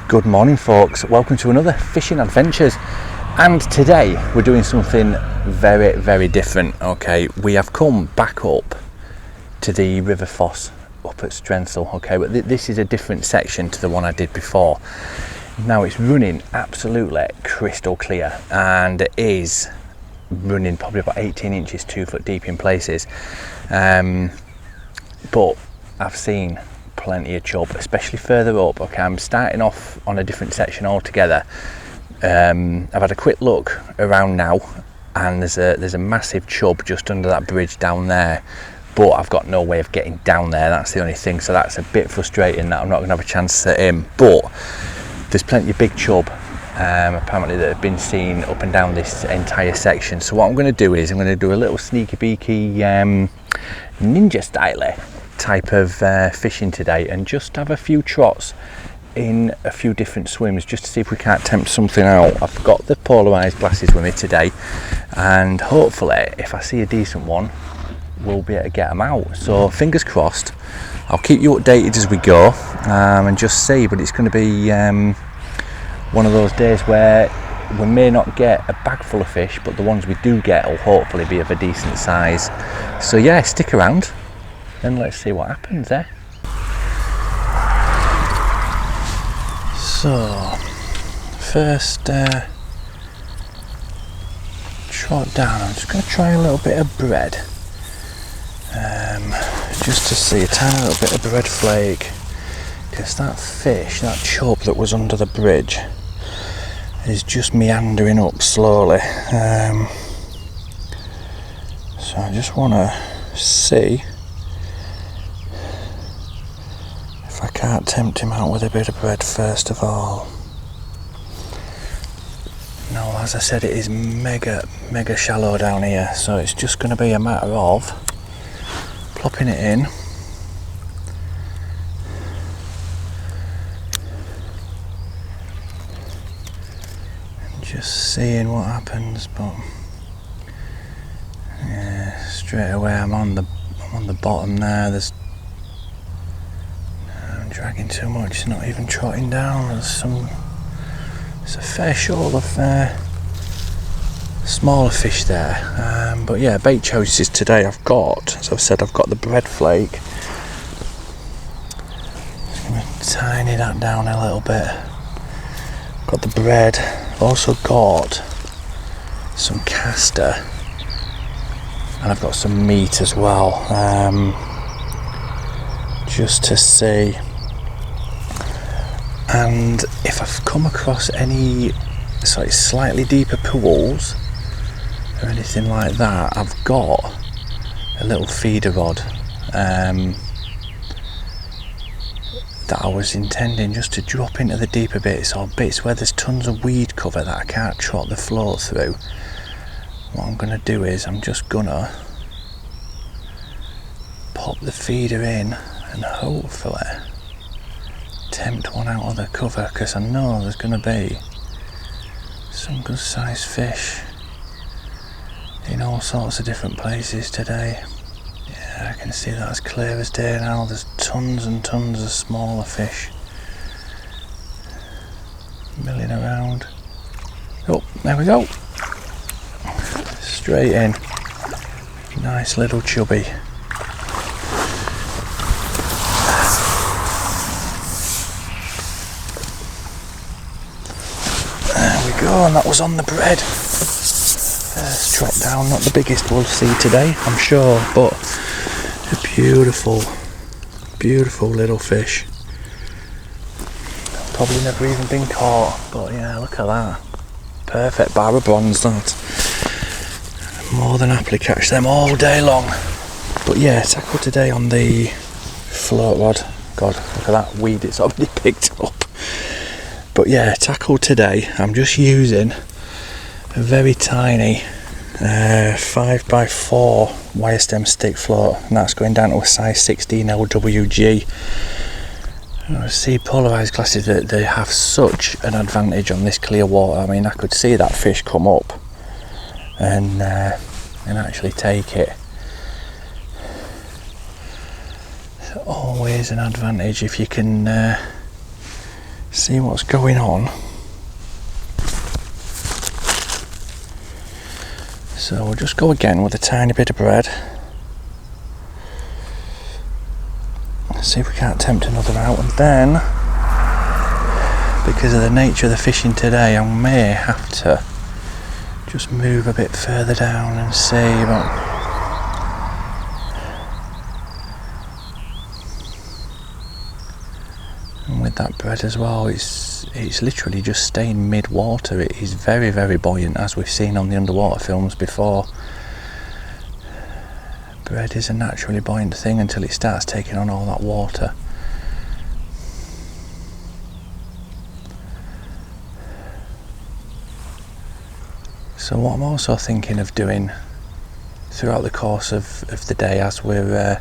Good morning folks, welcome to another fishing adventures, and today we're doing something very different. Okay, we have come back up to the River Foss up at Strensall, okay, but this is a different section to the one I did before. Now it's running absolutely crystal clear, and it is running probably about 18 inches 2 foot deep in places, but I've seen plenty of chub, especially further up. Okay, I'm starting off on a different section altogether. I've had a quick look around now, and there's a massive chub just under that bridge down there, but I've got no way of getting down there. That's the only thing, so that's a bit frustrating that I'm not going to have a chance to him. But there's plenty of big chub apparently that have been seen up and down this entire section. So what I'm going to do is I'm going to do a little sneaky beaky ninja style type of fishing today, and just have a few trots in a few different swims just to see if we can't tempt something out. I've got the polarized glasses with me today, and hopefully if I see a decent one we'll be able to get them out. So fingers crossed. I'll keep you updated as we go and just see, but it's going to be one of those days where we may not get a bag full of fish, but the ones we do get will hopefully be of a decent size. So yeah, stick around and let's see what happens there. So first trot down, I'm just going to try a little bit of bread, just to see a tiny little bit of bread flake, because that fish, that chub that was under the bridge, is just meandering up slowly. So I just want to see if I can't tempt him out with a bit of bread first of all. No, as I said, it is mega shallow down here, so it's just going to be a matter of plopping it in, and just seeing what happens. But yeah, straight away I'm on the bottom there. I'm dragging too much, it's not even trotting down. It's a fair shoal of smaller fish there, but yeah, bait choices today. I've got, as I've said, I've got the bread flake. Just going to tiny that down a little bit. Got the bread. I've also got some caster, and I've got some meat as well, just to see. And if I've come across any slightly deeper pools or anything like that, I've got a little feeder rod that I was intending just to drop into the deeper bits, or bits where there's tons of weed cover that I can't trot the float through. What I'm going to do is I'm just going to pop the feeder in and hopefully tempt one out of the cover, because I know there's going to be some good sized fish in all sorts of different places today. Yeah, I can see that as clear as day now. There's tons and tons of smaller fish milling around. Oh, there we go. Straight in. Nice little chubby. Go, and that was on the bread. First trot down, not the biggest we'll see today, I'm sure, but a beautiful little fish. Probably never even been caught, but yeah, look at that. Perfect bar of bronze, that. More than happily catch them all day long. But yeah, tackle today on the float rod. God, look at that weed it's already picked up. But yeah, tackle today, I'm just using a very tiny 5x4 wire stem stick float, and that's going down to a size 16 LWG. I see polarized glasses, that they have such an advantage on this clear water. I mean, I could see that fish come up and actually take it. It's always an advantage if you can see what's going on. So we'll just go again with a tiny bit of bread. See if we can't tempt another out, and then because of the nature of the fishing today, I may have to just move a bit further down and see about. And with that bread as well, it's literally just staying mid-water. It is very, very buoyant, as we've seen on the underwater films before. Bread is a naturally buoyant thing until it starts taking on all that water. So what I'm also thinking of doing throughout the course of the day, as we're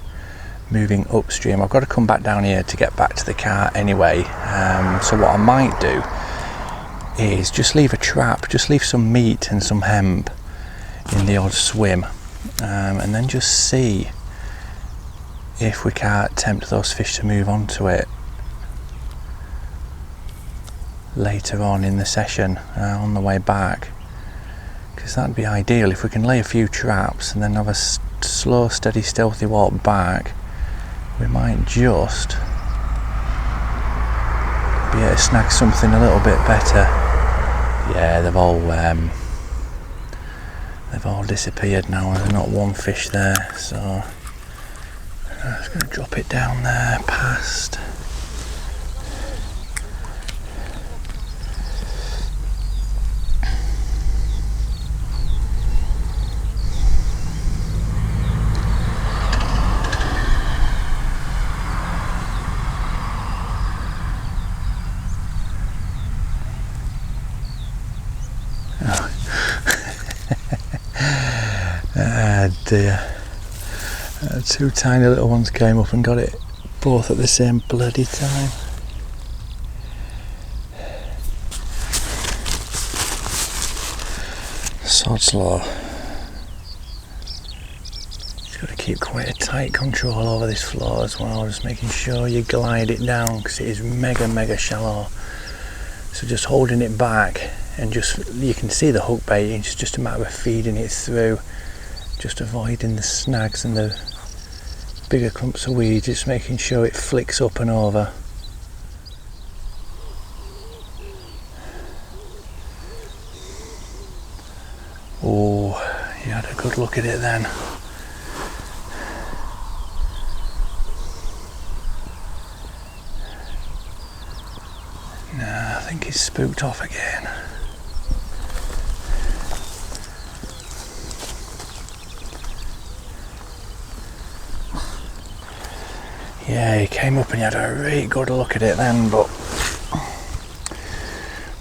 moving upstream, I've got to come back down here to get back to the car anyway. So what I might do is just leave a trap, just leave some meat and some hemp in the odd swim, and then just see if we can't tempt those fish to move onto it later on in the session on the way back. Because that'd be ideal if we can lay a few traps and then have a slow, steady, stealthy walk back. We might just be able to snag something a little bit better. Yeah, they've all disappeared now. There's not one fish there, so I'm just going to drop it down there past. Dear. Two tiny little ones came up and got it both at the same bloody time. Sod's law. Just got to keep quite a tight control over this floor as well, just making sure you glide it down because it is mega shallow. So just holding it back and just, you can see the hook bait, it's just a matter of feeding it through. Just avoiding the snags and the bigger clumps of weeds, just making sure it flicks up and over. Oh, you had a good look at it then. Nah, I think he's spooked off again. Yeah, he came up and he had a really good look at it then, but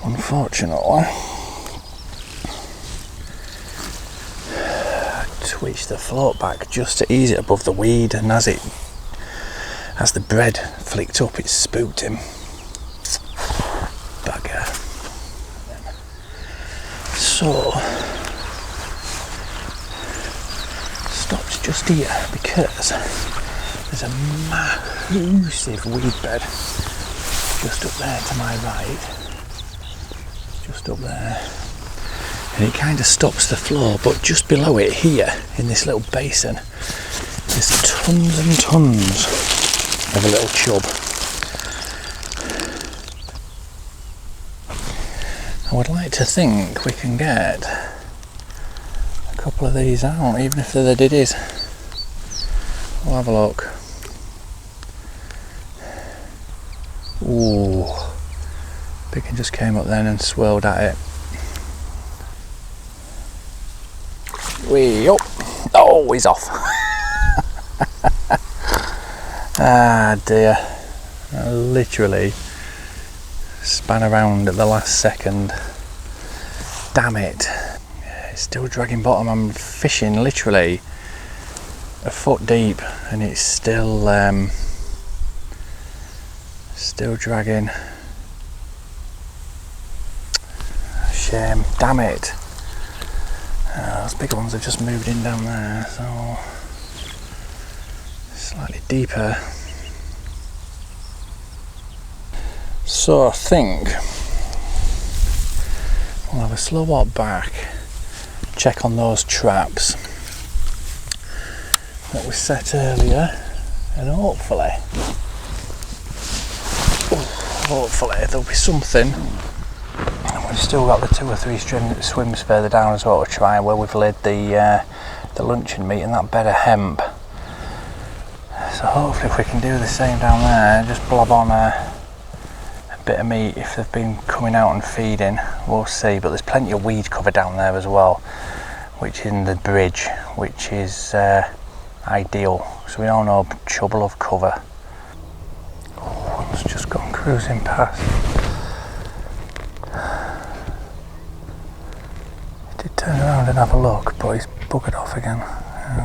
unfortunately I twitched the float back just to ease it above the weed, and as the bread flicked up, it spooked him. Bugger. So stopped just here because there's a massive weed bed just up there to my right, just up there, and it kind of stops the flow, but just below it here in this little basin there's tons and tons of a little chub. I would like to think we can get a couple of these out, even if they're the diddies. We'll have a look. Ooh, big one just came up then and swirled at it. Wee up. Oh, he's off. Ah dear. I literally span around at the last second. Damn it. It's still dragging bottom. I'm fishing literally a foot deep and it's still dragging. Shame, damn it. Those big ones have just moved in down there, so slightly deeper. So I think we'll have a slow walk back, check on those traps that we set earlier, and hopefully there'll be something. We've still got the 2 or 3 swims further down as well to try, where we've laid the luncheon meat in that bed of hemp. So hopefully if we can do the same down there, just blob on a bit of meat if they've been coming out and feeding, we'll see. But there's plenty of weed cover down there as well, which is in the bridge, which is ideal. So we all know Chub love cover. Oh, one's just gone cruising past. He did turn around and have a look, but he's buggered off again.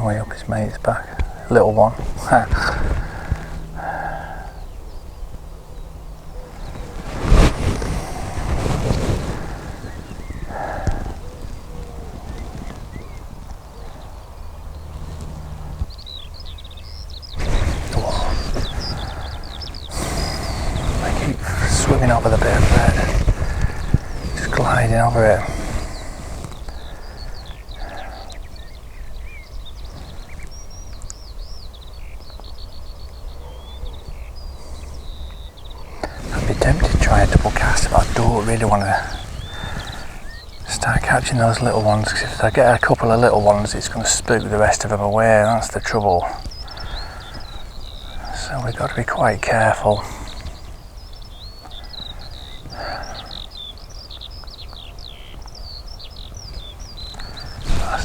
Way up his mate's back. Little one. Swimming over the bit of bed, just gliding over it. I'd be tempted to try a double cast, but I don't really want to start catching those little ones, because if I get a couple of little ones it's going to spook the rest of them away, that's the trouble. So we've got to be quite careful.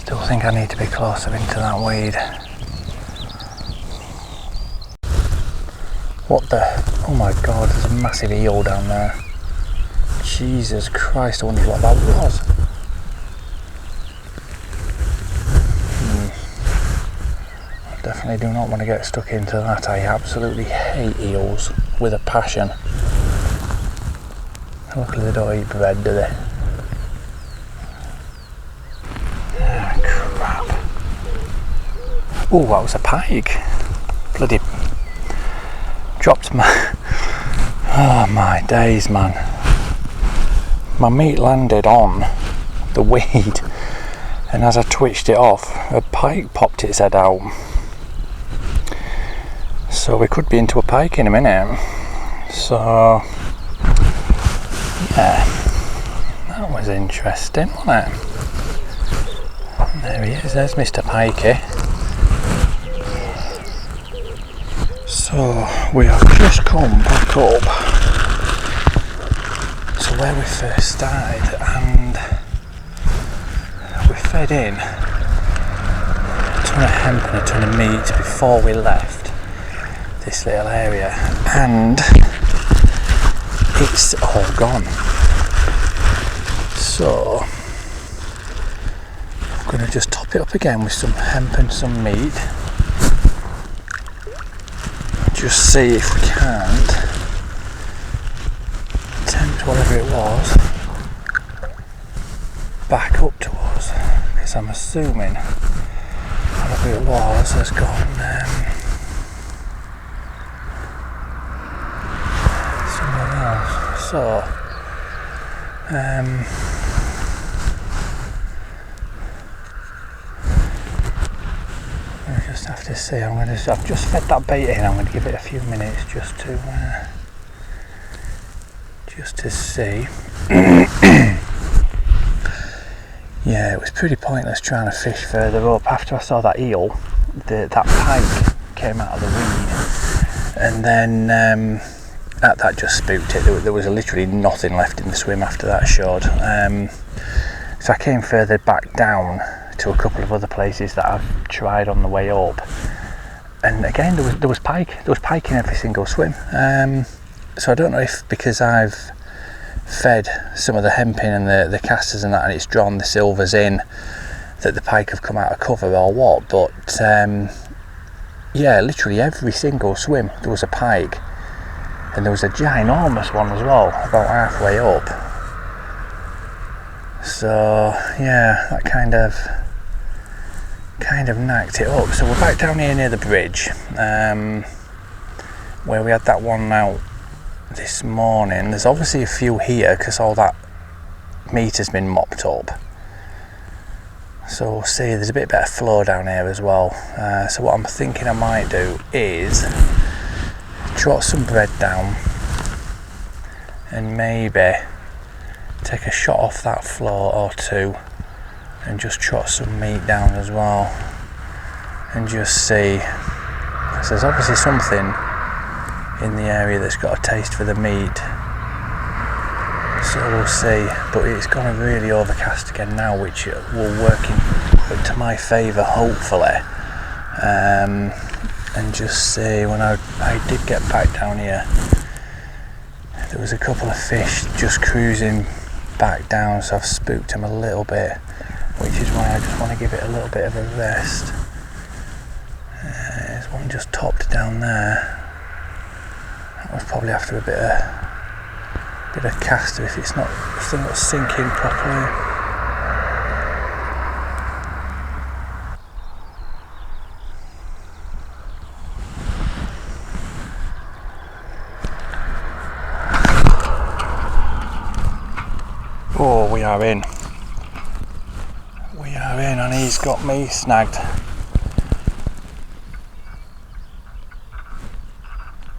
I think I need to be closer into that weed. What the? Oh my god, there's a massive eel down there. Jesus Christ, I wonder what that was. I definitely do not want to get stuck into that. I absolutely hate eels with a passion. Luckily they don't eat bread, do they? Oh, that was a pike. Bloody dropped my... Oh my days, man. My meat landed on the weed, and as I twitched it off, a pike popped its head out. So we could be into a pike in a minute. So yeah, that was interesting, wasn't it? There he is, there's Mr. Pikey. So we have just come back up to where we first started, and we fed in a ton of hemp and a ton of meat before we left this little area, and it's all gone. So I'm going to just top it up again with some hemp and some meat. Just see if we can't tempt whatever it was back up to us, because I'm assuming whatever it was has gone somewhere else. So I just have to see. I've just fed that bait in. I'm going to give it a few minutes just to see. Yeah, it was pretty pointless trying to fish further up. After I saw that eel, that pike came out of the weed, and then that just spooked it. There was literally nothing left in the swim after that showed. So I came further back down to a couple of other places that I've tried on the way up, and again there was pike in every single swim. So I don't know if because I've fed some of the hemp in and the casters and that, and it's drawn the silvers in, that the pike have come out of cover or what, but yeah, literally every single swim there was a pike, and there was a ginormous one as well about halfway up. So yeah, that kind of knacked it up. So we're back down here near the bridge, where we had that one out this morning. There's obviously a few here because all that meat has been mopped up. So we'll see, there's a bit better flow down here as well. So what I'm thinking I might do is trot some bread down and maybe take a shot off that floor or two and just trot some meat down as well and just see. So there's obviously something in the area that's got a taste for the meat. So we'll see, but it's gone really overcast again now, which will work to my favour hopefully, and just see. When I did get back down here, there was a couple of fish just cruising back down, so I've spooked them a little bit, which is why I just want to give it a little bit of a rest. There's one just topped down there. That was probably after a bit of caster if they're not sinking properly. Oh, we are in, and he's got me snagged.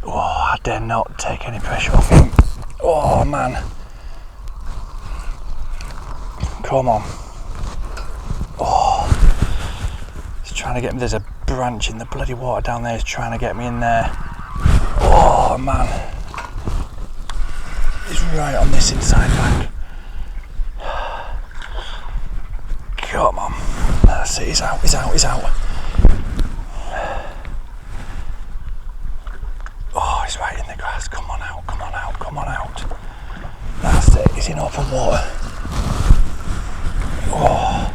Oh, I dare not take any pressure off him. Oh man, come on. Oh, he's trying to get me. There's a branch in the bloody water down there. He's trying to get me in there. Oh man, he's right on this inside bank. Come on, that's it. He's out. Oh, he's right in the grass. Come on out. That's it. He's in open water. Oh.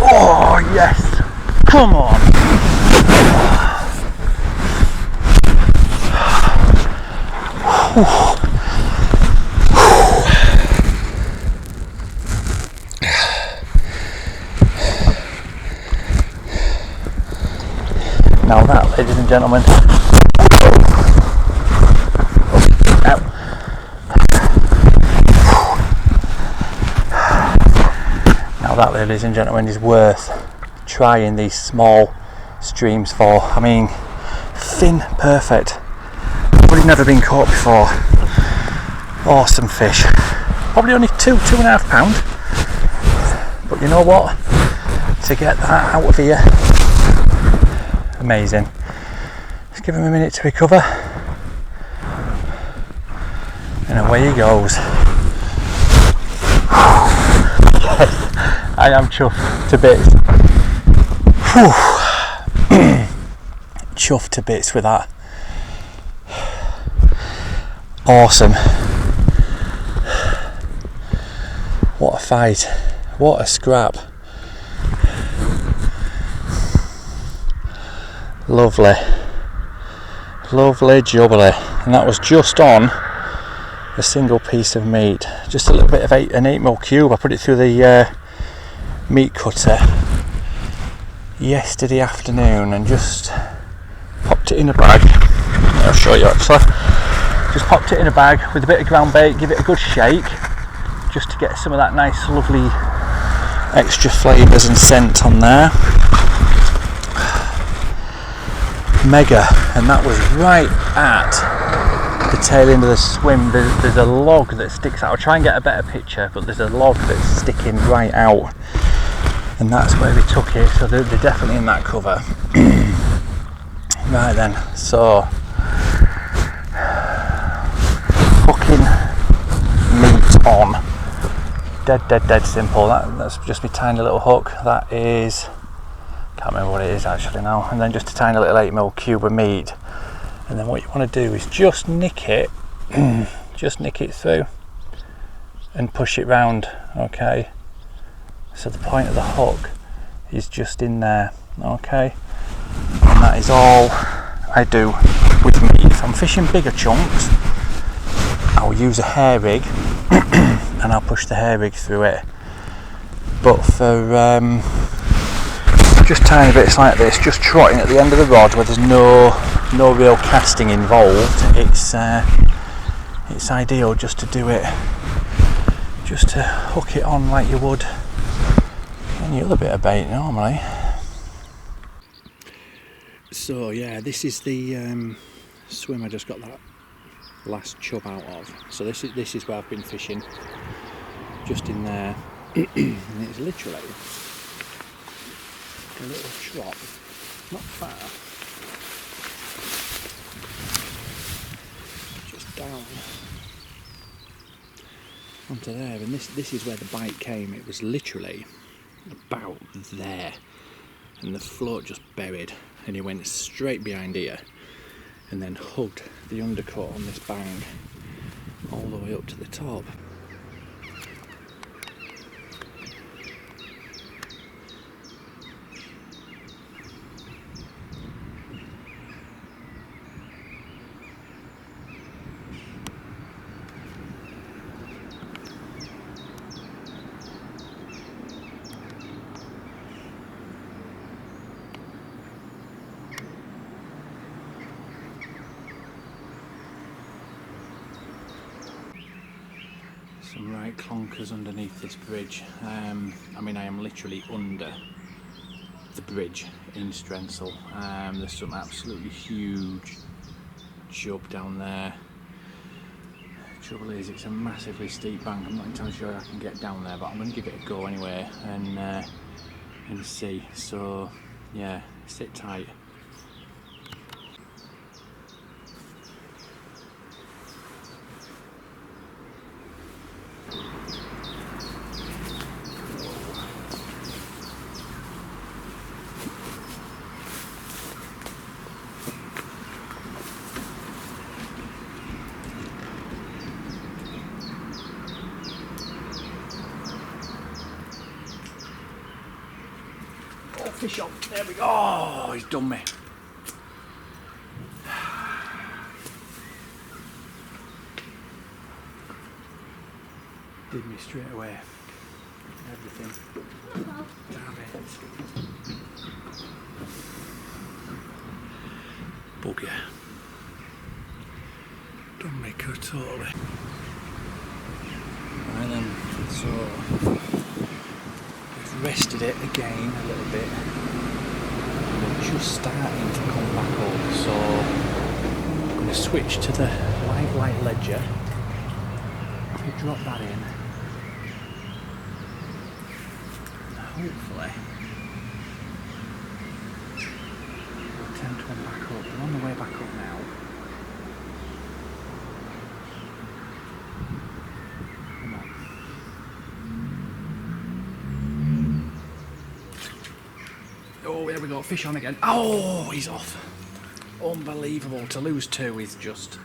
Oh, yes. Come on. Now that, ladies and gentlemen, is worth trying these small streams for. I mean, fin perfect, but he'd never been caught before. Awesome fish, probably only 2.5 pound, but you know what, to get that out of here, amazing. Let's give him a minute to recover, and away he goes. Yes, I am chuffed to bits. Chuffed to bits with that. Awesome. What a fight. What a scrap. Lovely jubbly, and that was just on a single piece of meat, just a little bit of an 8mm cube. I put it through the meat cutter yesterday afternoon and just popped it in a bag. I'll show you actually. Just popped it in a bag with a bit of ground bait, give it a good shake just to get some of that nice lovely extra flavours and scent on there. Mega, and that was right at the tail end of the swim. There's a log that sticks out. I'll try and get a better picture, but there's a log that's sticking right out, and that's where we took it. So they're definitely in that cover. Right then, so hooking meat on, dead simple. That's just my tiny little hook. That is, can't remember what it is actually now, and then just a tiny little 8mm cube of meat, and then what you want to do is just nick it through and push it round. Okay, so the point of the hook is just in there. Okay, and that is all I do with meat. If I'm fishing bigger chunks, I'll use a hair rig and I'll push the hair rig through it, but for just tiny bits like this, just trotting at the end of the rod where there's no real casting involved. It's ideal just to do it, just to hook it on like you would any other bit of bait normally. So yeah, this is the swim I just got that last chub out of. So this is where I've been fishing, just in there. And it's literally a little trot, not far, just down onto there. And this is where the bite came. It was literally about there, and the float just buried, and he went straight behind here and then hugged the undercut on this bank all the way up to the top. Some right clonkers underneath this bridge. I mean, I am literally under the bridge in Strensel. There's some absolutely huge chub down there. Trouble is, it's a massively steep bank. I'm not entirely sure I can get down there, but I'm going to give it a go anyway and see. So yeah, sit tight. Fish on, there we go. Oh, he's done me. Did me straight away. Everything. Damn it. Bugger. Done me totally. Right then, so rested it again a little bit, and we're just starting to come back up, so I'm going to switch to the light ledger. We drop that in, and hopefully we'll tend to come back up. We're on the way back up now. Come on. Oh, there we go, fish on again. Oh, he's off. Unbelievable. To lose two is just...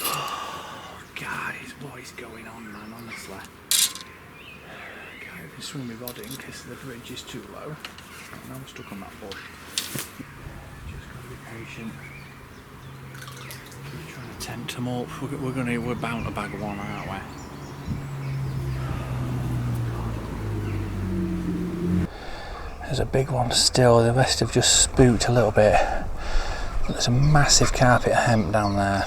Oh, guys, what is going on, man, honestly? Can't even swing my rod in because the bridge is too low. And I'm stuck on that bush. Just got to be patient. Keep trying to tempt them up. We're bound to bag one, aren't we? There's a big one still, the rest have just spooked a little bit. There's a massive carpet of hemp down there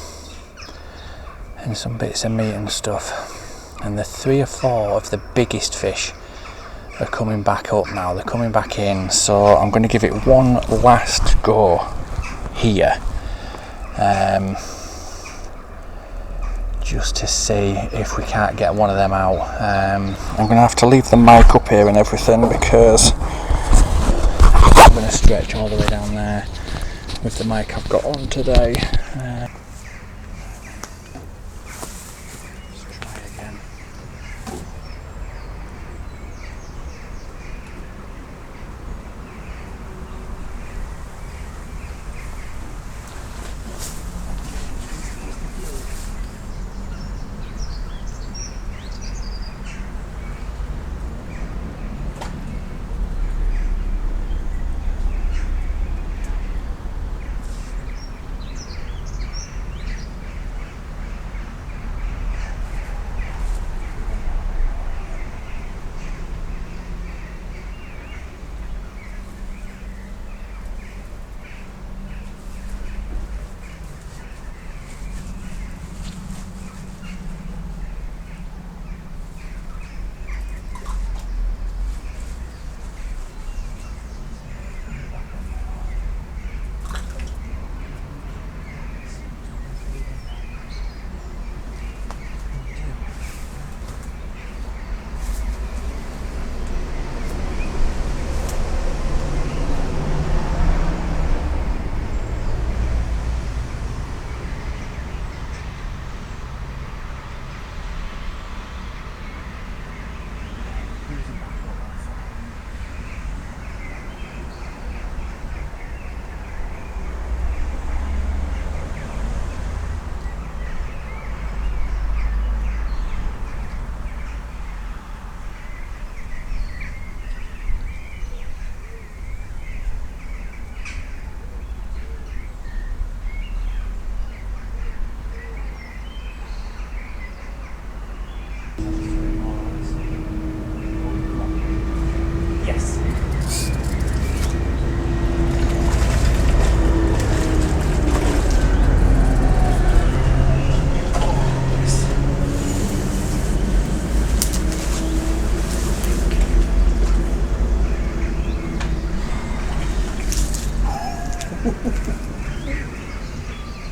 and some bits of meat and stuff. And the 3 or 4 of the biggest fish are coming back up now, they're coming back in. So I'm going to give it one last go here. Just to see if we can't get one of them out. I'm going to have to leave the mic up here and everything because I'm going to stretch all the way down there with the mic I've got on today. Let's try again.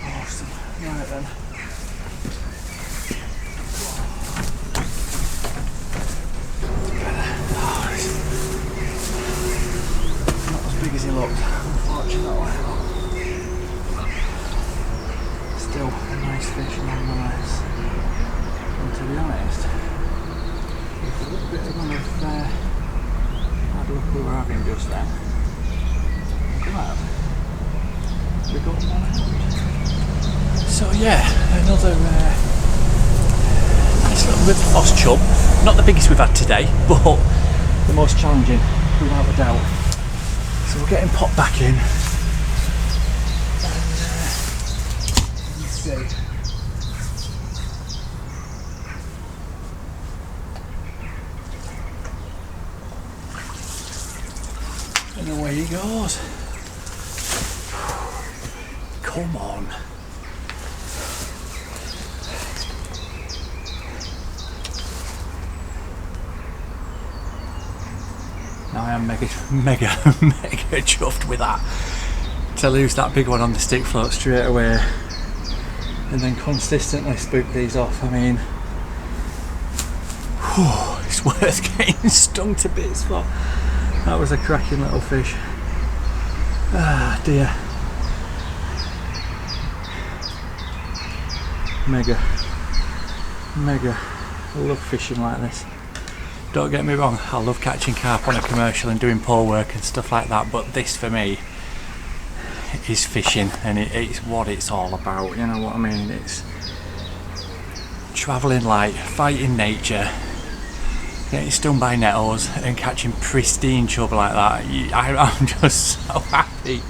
Awesome. Right then. Not as big as he looked, unfortunately. Still a nice fish nonetheless. And to be honest, it's a little bit of one of hard luck we were having just then. Glad we got one out. So yeah, another nice little river Foss chub. Not the biggest we've had today, but the most challenging without a doubt. So we're getting popped back in. Let's see. And away he goes. Come on. Now I am mega chuffed with that. To lose that big one on the stick float straight away and then consistently spook these off. I mean, whew, it's worth getting stung to bits for. That was a cracking little fish. Ah dear. Mega. I love fishing like this. Don't get me wrong, I love catching carp on a commercial and doing pole work and stuff like that, but this for me is fishing, and it's what it's all about, you know what I mean? It's travelling light, fighting nature, getting stung by nettles and catching pristine chub like that. I'm just so happy.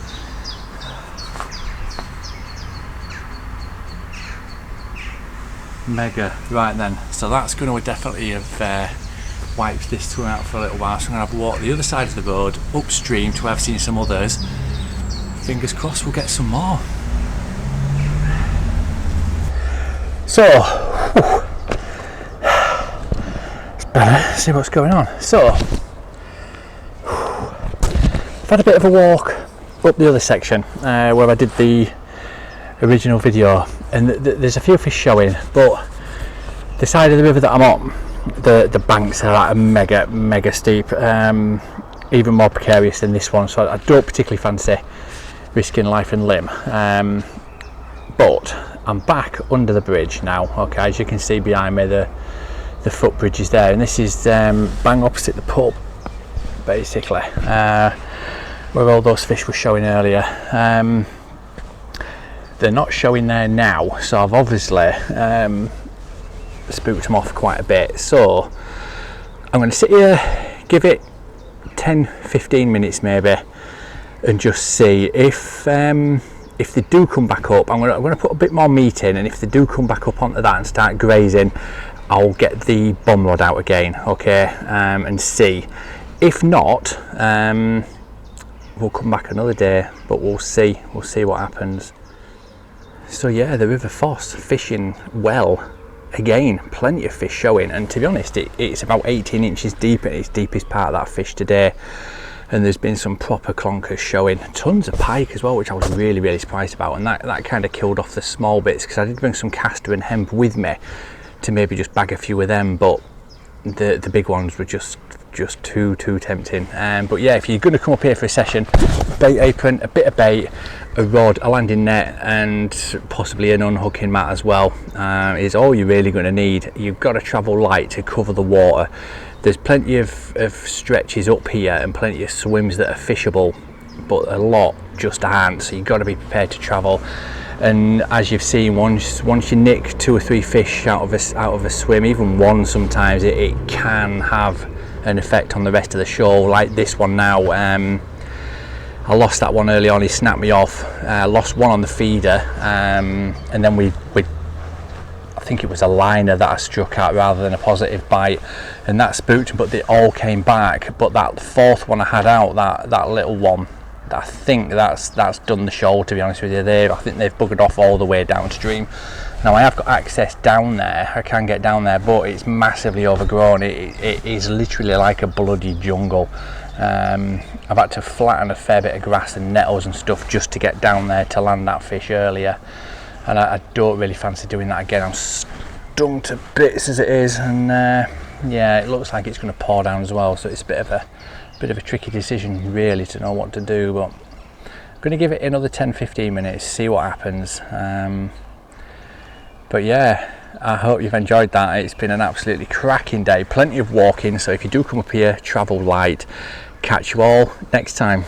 Mega. Right then, so that's going to definitely have wiped this swim out for a little while, so I'm going to have to walk the other side of the road upstream to where I've seen some others. Fingers crossed we'll get some more. So, let's see what's going on. So, I've had a bit of a walk up the other section where I did the original video, and there's a few fish showing, but the side of the river that I'm on, the banks are like mega steep, even more precarious than this one, so I don't particularly fancy risking life and limb, but I'm back under the bridge now. Okay, as you can see behind me, the footbridge is there, and this is bang opposite the pub basically, where all those fish were showing earlier. They're not showing there now, so I've obviously spooked them off quite a bit. So I'm going to sit here, give it 10-15 minutes maybe, and just see if they do come back up. I'm going to put a bit more meat in, and if they do come back up onto that and start grazing, I'll get the bomb rod out again, okay, and see. If not, we'll come back another day, but we'll see what happens. So yeah, the River Foss, fishing well again, plenty of fish showing, and to be honest, it's about 18 inches deep at its deepest part of that fish today, and there's been some proper clonkers showing, tons of pike as well, which I was really surprised about, and that kind of killed off the small bits, because I did bring some castor and hemp with me to maybe just bag a few of them, but the big ones were just too tempting. But yeah, if you're going to come up here for a session, bait apron, a bit of bait, a rod, a landing net, and possibly an unhooking mat as well, is all you're really going to need. You've got to travel light to cover the water. There's plenty of stretches up here and plenty of swims that are fishable, but a lot just aren't, so you've got to be prepared to travel. And as you've seen, once you nick 2 or 3 fish out of a swim, even one sometimes, it can have an effect on the rest of the show, like this one now. I lost that one early on, he snapped me off, lost one on the feeder, and then I think it was a liner that I struck at rather than a positive bite, and that spooked him, but they all came back. But that fourth one I had out, that little one, I think that's done the show, to be honest with you. I think they've buggered off all the way downstream. Now I have got access down there, I can get down there, but it's massively overgrown. It is literally like a bloody jungle. I've had to flatten a fair bit of grass and nettles and stuff just to get down there to land that fish earlier, and I don't really fancy doing that again. I'm stung to bits as it is, and yeah, it looks like it's going to pour down as well, so it's a bit of a tricky decision really to know what to do, but I'm going to give it another 10-15 minutes, see what happens. But yeah, I hope you've enjoyed that. It's been an absolutely cracking day, plenty of walking, so if you do come up here, travel light. Catch you all next time.